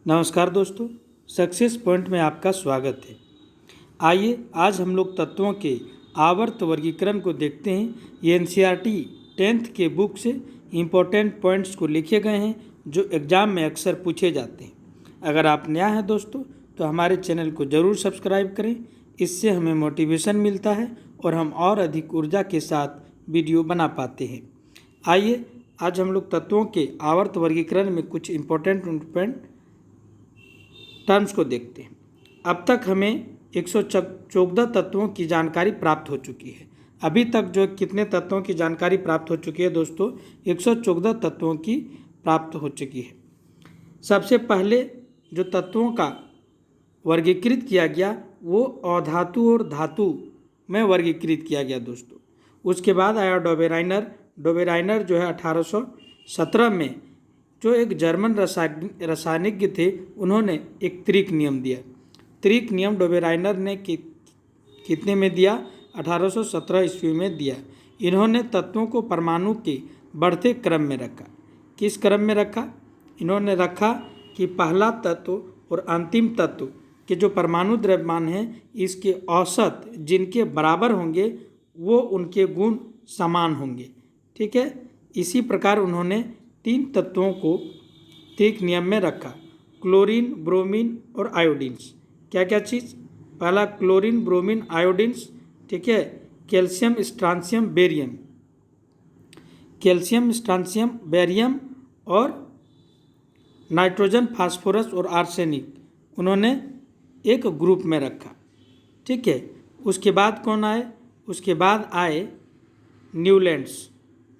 नमस्कार दोस्तों, success point में आपका स्वागत है। आइए आज हम लोग तत्वों के आवर्त वर्गीकरण को देखते हैं। ये एनसीईआरटी 10th के बुक से इम्पोर्टेंट पॉइंट्स को लिखे गए हैं जो एग्ज़ाम में अक्सर पूछे जाते हैं। अगर आप नया हैं दोस्तों तो हमारे चैनल को ज़रूर सब्सक्राइब करें। इससे हमें मोटिवेशन मिलता है और हम और अधिक ऊर्जा के साथ वीडियो बना पाते हैं। आइए आज हम लोग तत्वों के आवर्त वर्गीकरण में कुछ इम्पोर्टेंट टर्म्स को देखते हैं। अब तक हमें 114 तत्वों की जानकारी प्राप्त हो चुकी है। अभी तक जो कितने तत्वों की जानकारी प्राप्त हो चुकी है दोस्तों, 114 तत्वों की प्राप्त हो चुकी है। सबसे पहले जो तत्वों का वर्गीकृत किया गया वो अधातु और धातु में वर्गीकृत किया गया दोस्तों। उसके बाद आया डोबेराइनर जो है 1817 में, जो एक जर्मन रसायनिज्ञ थे, उन्होंने एक त्रिक नियम दिया। त्रिक नियम डोबेराइनर ने कितने में दिया? 1817 ईस्वी में दिया। इन्होंने तत्वों को परमाणु के बढ़ते क्रम में रखा। किस क्रम में रखा? इन्होंने रखा कि पहला तत्व और अंतिम तत्व के जो परमाणु द्रव्यमान हैं, इसके औसत जिनके बराबर होंगे वो उनके गुण समान होंगे। ठीक है, इसी प्रकार उन्होंने 3 तत्वों को त्रिक नियम में रखा: क्लोरीन, ब्रोमीन और आयोडीन्स। क्या क्या चीज़? पहला क्लोरीन, ब्रोमीन, आयोडीन्स। ठीक है, calcium, strontium, barium. Calcium, strontium, barium और नाइट्रोजन, फास्फोरस और आर्सेनिक उन्होंने एक ग्रुप में रखा। ठीक है, उसके बाद कौन आए? उसके बाद आए न्यूलैंड्स।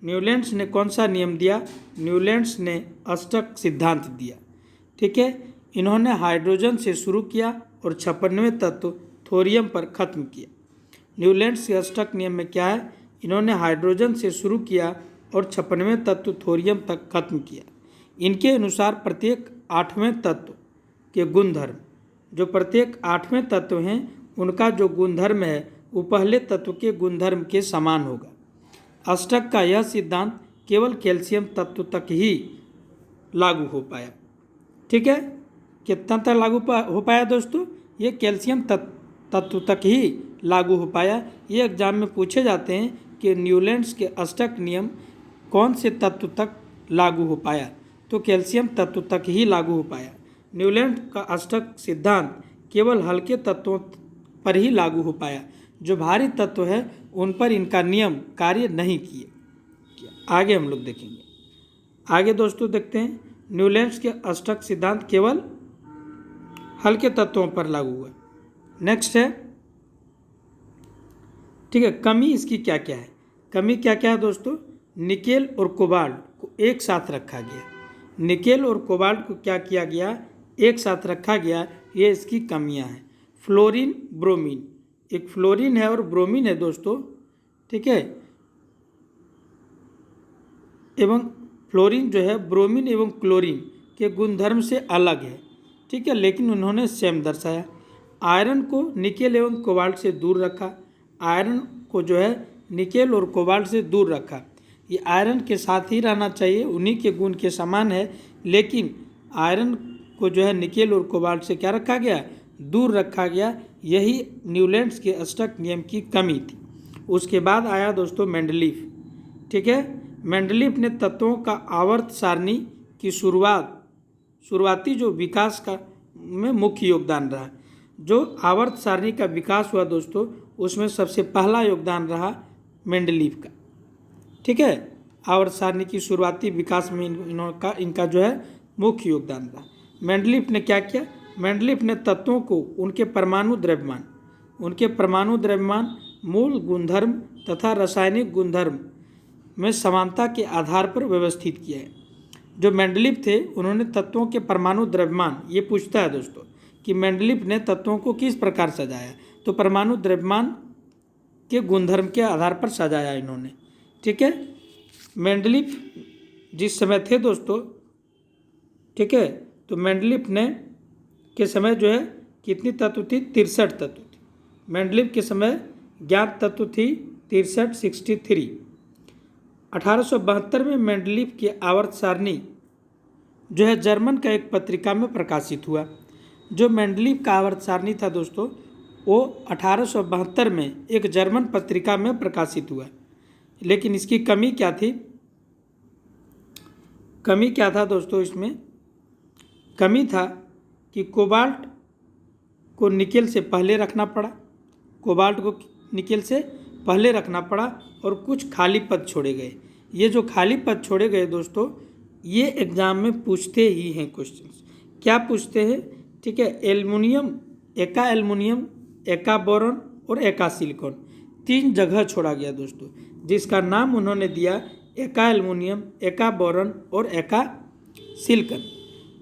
न्यूलैंड्स ने कौन सा नियम दिया? न्यूलैंड्स ने अष्टक सिद्धांत दिया। ठीक है, इन्होंने हाइड्रोजन से शुरू किया और 96वें तत्व थोरियम पर खत्म किया। न्यूलैंड्स के अष्टक नियम में क्या है? इन्होंने हाइड्रोजन से शुरू किया और 96वें तत्व थोरियम तक खत्म किया। इनके अनुसार प्रत्येक 8वें तत्व के गुणधर्म, जो प्रत्येक 8वें तत्व हैं उनका जो गुणधर्म है वो पहले तत्व के गुणधर्म के समान होगा। अष्टक का यह सिद्धांत केवल कैल्शियम तत्व तक ही लागू हो पाया। ठीक है, कितना तक लागू हो पाया दोस्तों? ये कैल्शियम तत्व तक ही लागू हो पाया। ये एग्जाम में पूछे जाते हैं कि न्यूलैंड्स के अष्टक नियम कौन से तत्व तक लागू हो पाया, तो कैल्शियम तत्व तक ही लागू हो पाया। न्यूलैंड का अष्टक सिद्धांत केवल हल्के तत्वों पर ही लागू हो पाया। जो भारी तत्व है उन पर इनका नियम कार्य नहीं किए। आगे हम लोग देखेंगे। आगे दोस्तों देखते हैं, न्यूलैंड्स के अष्टक सिद्धांत केवल हल्के तत्वों पर लागू हुआ। नेक्स्ट है, ठीक है, कमी इसकी क्या क्या है? कमी क्या क्या है दोस्तों? निकेल और कोबाल्ट को एक साथ रखा गया। निकेल और कोबाल्ट को क्या किया गया? एक साथ रखा गया। ये इसकी कमियां हैं। फ्लोरीन, ब्रोमीन, एक फ्लोरीन है और ब्रोमीन है दोस्तों। ठीक है, एवं फ्लोरीन जो है ब्रोमीन एवं क्लोरीन के गुणधर्म से अलग है। ठीक है, लेकिन उन्होंने सेम दर्शाया। आयरन को निकेल एवं कोबाल्ट से दूर रखा। आयरन को जो है निकेल और कोबाल्ट से दूर रखा। ये आयरन के साथ ही रहना चाहिए, उन्हीं के गुण के समान है, लेकिन आयरन को जो है निकेल और कोबाल्ट से क्या रखा गया? दूर रखा गया। यही न्यूलैंड्स के अष्टक नियम की कमी थी। उसके बाद आया दोस्तों मेंडलीफ। ठीक है, मेंडलीफ ने तत्वों का आवर्त सारणी की शुरुआती जो विकास का में मुख्य योगदान रहा। जो आवर्त सारणी का विकास हुआ दोस्तों, उसमें सबसे पहला योगदान रहा मेंडलीफ का। ठीक है, आवर्त सारणी की शुरुआती विकास में इनका जो है मुख्य योगदान रहा। मेंडलीफ ने क्या किया? मेंडलीफ ने तत्वों को उनके परमाणु द्रव्यमान, मूल गुणधर्म तथा रासायनिक गुणधर्म में समानता के आधार पर व्यवस्थित किया है। जो मेंडलीफ थे उन्होंने तत्वों के परमाणु द्रव्यमान, ये पूछता है दोस्तों कि मेंडलीफ ने तत्वों को किस प्रकार सजाया, तो परमाणु द्रव्यमान के गुणधर्म के आधार पर सजाया इन्होंने। ठीक है, मेंडलीफ जिस समय थे दोस्तों, ठीक है, तो मेंडलीफ ने के समय जो है कितनी तत्व थी? 63 तत्व थी। मेंडलीफ के समय ज्ञात तत्व थी 63। 1872 में मेंडलीफ की आवर्त सारणी जो है जर्मन का एक पत्रिका में प्रकाशित हुआ। जो मेंडलीव का आवर्त सारणी था दोस्तों, वो 1872 में एक जर्मन पत्रिका में प्रकाशित हुआ। लेकिन इसकी कमी क्या थी? कमी क्या था दोस्तों? इसमें कमी था कि कोबाल्ट को निकेल से पहले रखना पड़ा, कोबाल्ट को निकेल से पहले रखना पड़ा और कुछ खाली पद छोड़े गए। ये जो खाली पद छोड़े गए दोस्तों, ये एग्जाम में पूछते ही हैं क्वेश्चंस। क्या पूछते हैं? ठीक है, एल्युमिनियम, एका एल्युमिनियम, एका बोरॉन और एका सिलिकॉन, 3 जगह छोड़ा गया दोस्तों, जिसका नाम उन्होंने दिया एका एल्युमिनियम, एका बोरॉन और एका सिलिकॉन।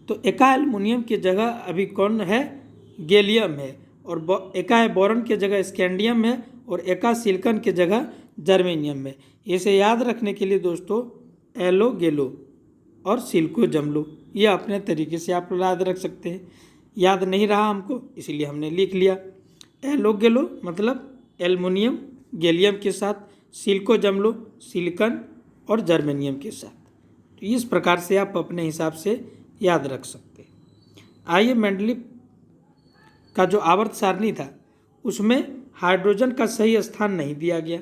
तो एका एल्युमिनियम की जगह अभी कौन है? गैलियम है। और एका बोरॉन की जगह स्कैंडियम है और एका सिलिकॉन की जगह जर्मेनियम है। इसे याद रखने के लिए दोस्तों एलो गेलो और सिल्को जमलो, ये अपने तरीके से आप याद रख सकते हैं। याद नहीं रहा हमको, इसलिए हमने लिख लिया। एलो गेलो मतलब एल्युमिनियम गैलियम के साथ, सिल्को जमलो सिलिकॉन और जर्मेनियम के साथ। तो इस प्रकार से आप अपने हिसाब से याद रख सकते हैं। आइए, मेंडलीव का जो आवर्त सारणी था उसमें हाइड्रोजन का सही स्थान नहीं दिया गया।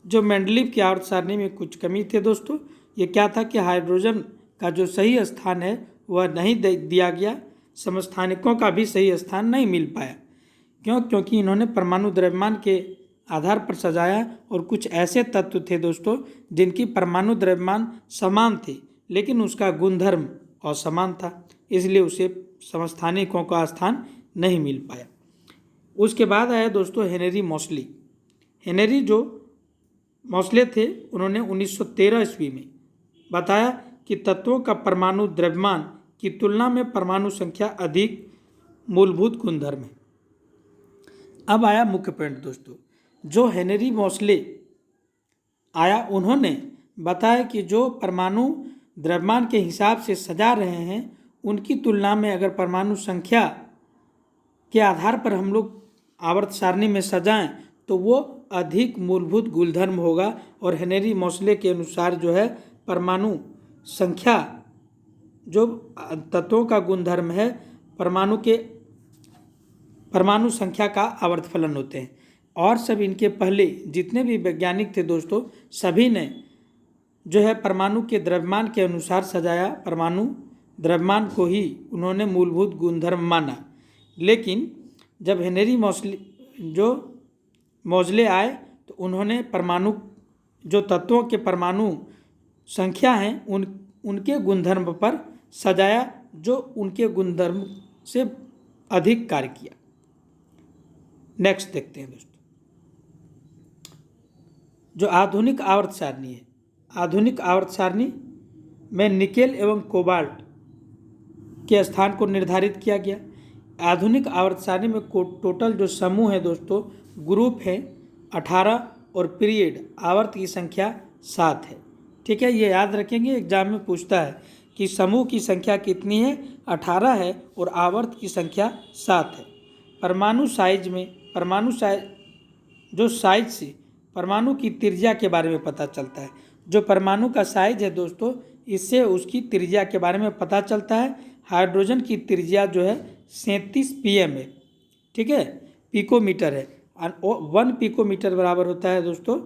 जो मेंडलीव की आवर्त सारणी में कुछ कमी थे दोस्तों, ये क्या था कि हाइड्रोजन का जो सही स्थान है वह नहीं दिया गया, समस्थानिकों का भी सही स्थान नहीं मिल पाया। क्यों? क्योंकि इन्होंने परमाणु द्रव्यमान के आधार पर सजाया और कुछ ऐसे तत्व थे दोस्तों जिनकी परमाणु द्रव्यमान समान थे लेकिन उसका गुणधर्म असमान था, इसलिए उसे समस्थानिकों का स्थान नहीं मिल पाया। उसके बाद आया दोस्तों हेनरी मोसले। हेनरी जो मोसले थे, उन्होंने 1913 ईस्वी में बताया कि तत्वों का परमाणु द्रव्यमान की तुलना में परमाणु संख्या अधिक मूलभूत गुणधर्म है। अब आया मुख्य पॉइंट दोस्तों। जो हेनरी मोसले आया, उन्होंने बताया कि जो परमाणु द्रव्यमान के हिसाब से सजा रहे हैं उनकी तुलना में अगर परमाणु संख्या के आधार पर हम लोग आवर्त सारणी में सजाएं तो वो अधिक मूलभूत गुणधर्म होगा। और हेनरी मोसले के अनुसार जो है परमाणु संख्या जो तत्वों का गुणधर्म है, परमाणु संख्या का आवर्त फलन होते हैं। और सब इनके पहले जितने भी वैज्ञानिक थे दोस्तों, सभी ने जो है परमाणु के द्रव्यमान के अनुसार सजाया, परमाणु द्रव्यमान को ही उन्होंने मूलभूत गुणधर्म माना। लेकिन जब हेनरी मोसले आए तो उन्होंने परमाणु जो तत्वों के परमाणु संख्या हैं उनके गुणधर्म पर सजाया जो उनके गुणधर्म से अधिक कार्य किया। नेक्स्ट देखते हैं दोस्तों, जो आधुनिक आवर्त सारणी है। आधुनिक आवर्त सारणी में निकेल एवं कोबाल्ट के स्थान को निर्धारित किया गया। आधुनिक आवर्त सारणी में टोटल जो समूह है दोस्तों, ग्रुप है 18 और पीरियड आवर्त की संख्या 7 है। ठीक है, ये याद रखेंगे, एग्जाम में पूछता है कि समूह की संख्या कितनी है? 18 है और आवर्त की संख्या 7 है। परमाणु साइज जो साइज से परमाणु की त्रिज्या के बारे में पता चलता है। जो परमाणु का साइज है दोस्तों, इससे उसकी त्रिज्या के बारे में पता चलता है। हाइड्रोजन की त्रिज्या जो है 37 pm है। ठीक है, पिकोमीटर है। 1 पिकोमीटर बराबर होता है दोस्तों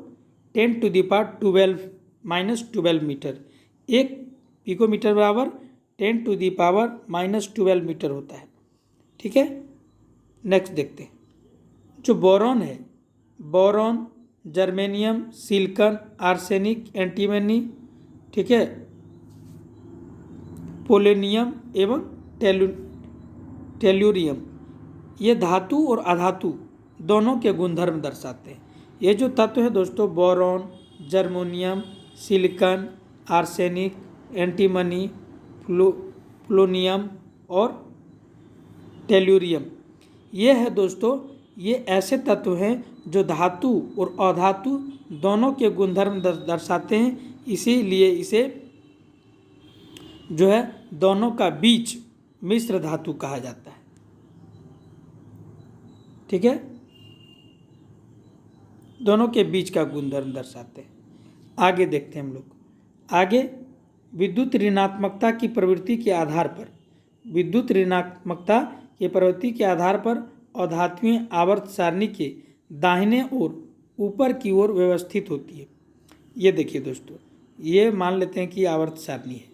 10⁻12 मीटर। 1 पिकोमीटर बराबर 10⁻−12 मीटर होता है। ठीक है, नेक्स्ट देखते हैं। जो बोरॉन है, boron, germanium, silicon, arsenic, antimony, ठीक है, पोलोनियम एवं टेल्यूरियम, ये धातु और अधातु दोनों के गुणधर्म दर्शाते हैं। ये जो तत्व है दोस्तों, boron, germanium, silicon, arsenic, antimony, polonium और टेल्यूरियम, ये है दोस्तों, ये ऐसे तत्व हैं जो धातु और अधातु दोनों के गुणधर्म दर्शाते हैं। इसीलिए इसे जो है दोनों का बीज मिश्र धातु कहा जाता है। ठीक है, दोनों के बीच का गुणधर्म दर्शाते हैं। आगे देखते हैं हम लोग। आगे विद्युत ऋणात्मकता की प्रवृत्ति के आधार पर, विद्युत ऋणात्मकता की प्रवृत्ति के आधार पर अधात्मीय आवर्त सारणी के दाहिने ओर ऊपर की ओर व्यवस्थित होती है। ये देखिए दोस्तों, ये मान लेते हैं कि आवर्त सारणी है,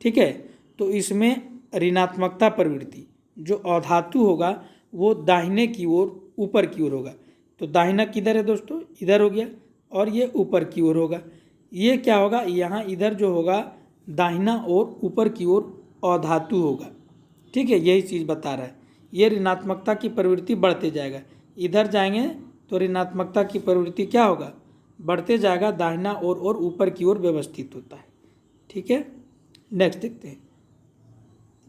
ठीक है। तो इसमें ऋणात्मकता प्रवृत्ति जो अधातु होगा वो दाहिने की ओर ऊपर की ओर होगा। तो दाहिना किधर है दोस्तों, इधर हो गया, और ये ऊपर की ओर होगा। ये क्या होगा, यहाँ इधर जो होगा दाहिना और ऊपर की ओर अधातु होगा, ठीक है। यही चीज़ बता रहा है। ये ऋणात्मकता की प्रवृत्ति बढ़ते जाएगा, इधर जाएंगे तो ऋणात्मकता की प्रवृत्ति क्या होगा, बढ़ते जाएगा, दाहिना और ऊपर की ओर व्यवस्थित होता है, ठीक है। नेक्स्ट देखते हैं,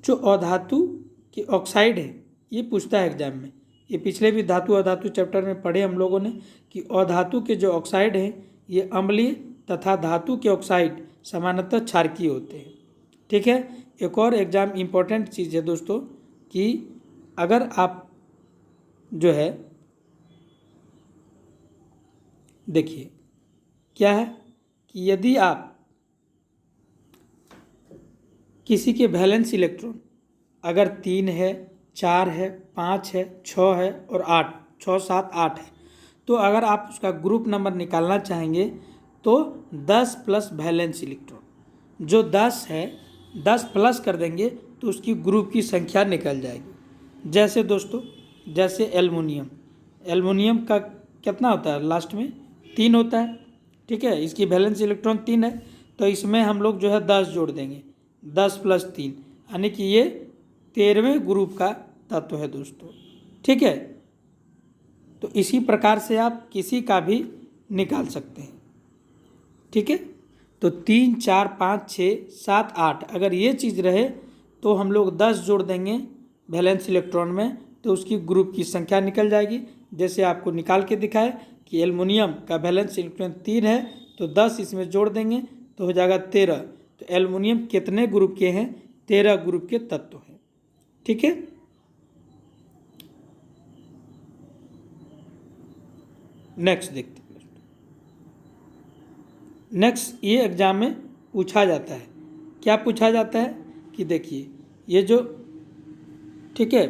जो अधातु के ऑक्साइड है, ये पूछता है एग्जाम में। ये पिछले भी धातु अधातु चैप्टर में पढ़े हम लोगों ने कि अधातु के जो ऑक्साइड हैं ये अम्लीय तथा धातु के ऑक्साइड सामान्यतः क्षारकीय होते हैं, ठीक है। एक और एग्जाम इम्पोर्टेंट चीज़ है दोस्तों कि अगर आप जो है देखिए क्या है कि यदि आप किसी के वैलेंस इलेक्ट्रॉन अगर 3 है, 4 है, 5 है, 6 है और 8, 6, 7, 8 है, तो अगर आप उसका ग्रुप नंबर निकालना चाहेंगे तो 10 प्लस वैलेंस इलेक्ट्रॉन, जो 10 है 10 प्लस कर देंगे तो उसकी ग्रुप की संख्या निकल जाएगी। जैसे दोस्तों, जैसे एल्युमिनियम, एल्युमिनियम का कितना होता है, लास्ट में 3 होता है, ठीक है। इसकी वैलेंस इलेक्ट्रॉन 3 है, तो इसमें हम लोग जो है 10 जोड़ देंगे, 10 प्लस 3, यानी कि ये 13वें ग्रुप का तत्व है दोस्तों, ठीक है। तो इसी प्रकार से आप किसी का भी निकाल सकते हैं, ठीक है। तो 3, 4, 5, 6, 7, 8 अगर ये चीज़ रहे तो हम लोग 10 जोड़ देंगे वैलेंस इलेक्ट्रॉन में, तो उसकी ग्रुप की संख्या निकल जाएगी। जैसे आपको निकाल के दिखाए कि एल्युमिनियम का वैलेंस इलेक्ट्रॉन 3 है, तो 10 इसमें जोड़ देंगे तो हो जाएगा 13। तो एल्युमिनियम कितने ग्रुप के हैं, 13 ग्रुप के तत्व हैं, ठीक है। नेक्स्ट देखते हैं। नेक्स्ट ये एग्जाम में पूछा जाता है, क्या पूछा जाता है कि देखिए ये जो, ठीक है,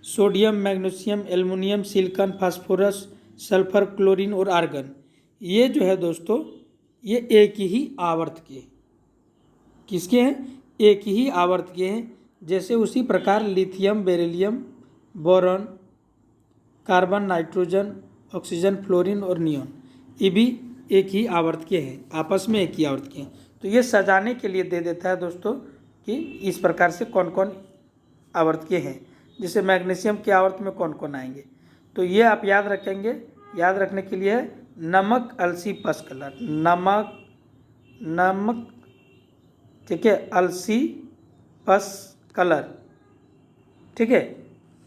sodium, magnesium, aluminium, silicon, phosphorus, sulphur, chlorine और आर्गन, ये जो है दोस्तों ये एक ही आवर्त के, किसके हैं, एक ही आवर्त के हैं। जैसे उसी प्रकार lithium, beryllium, boron, carbon, nitrogen, oxygen, fluorine और नियॉन, ये भी एक ही आवर्त के हैं, आपस में एक ही आवर्त के हैं। तो ये सजाने के लिए दे देता है दोस्तों कि इस प्रकार से कौन कौन आवर्त के हैं। जैसे मैग्नीशियम के आवर्त में कौन कौन आएंगे, तो ये आप याद रखेंगे। याद रखने के लिए नमक, अलसी, पस कलर, नमक, ठीक है, अलसी, पस कलर, ठीक है।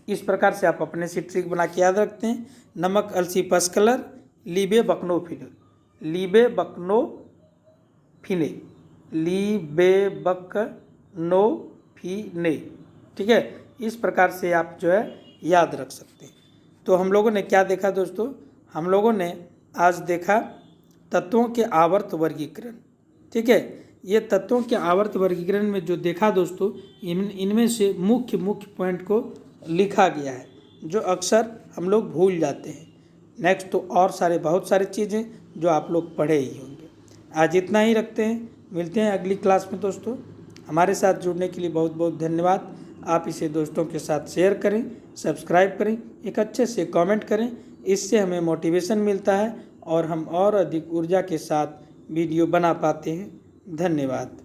इस प्रकार से आप अपने से ट्रिक बना के याद रखते हैं। नमक, अलसी, पस कलर, लीबे बकनोफिले, लीबे बकनोफिने, लीबे बकनोफिने, ठीक है। इस प्रकार से आप जो है याद रख सकते हैं। तो हम लोगों ने क्या देखा दोस्तों, हम लोगों ने आज देखा तत्वों के आवर्त वर्गीकरण, ठीक है। ये तत्वों के आवर्त वर्गीकरण में जो देखा दोस्तों, इनमें से मुख्य पॉइंट को लिखा गया है जो अक्सर हम लोग भूल जाते हैं। नेक्स्ट तो और बहुत सारे चीज़ें जो आप लोग पढ़े ही होंगे। आज इतना ही रखते हैं, मिलते हैं अगली क्लास में दोस्तों। हमारे साथ जुड़ने के लिए बहुत बहुत धन्यवाद। आप इसे दोस्तों के साथ शेयर करें, सब्सक्राइब करें, एक अच्छे से कमेंट करें, इससे हमें मोटिवेशन मिलता है और हम और अधिक ऊर्जा के साथ वीडियो बना पाते हैं। धन्यवाद।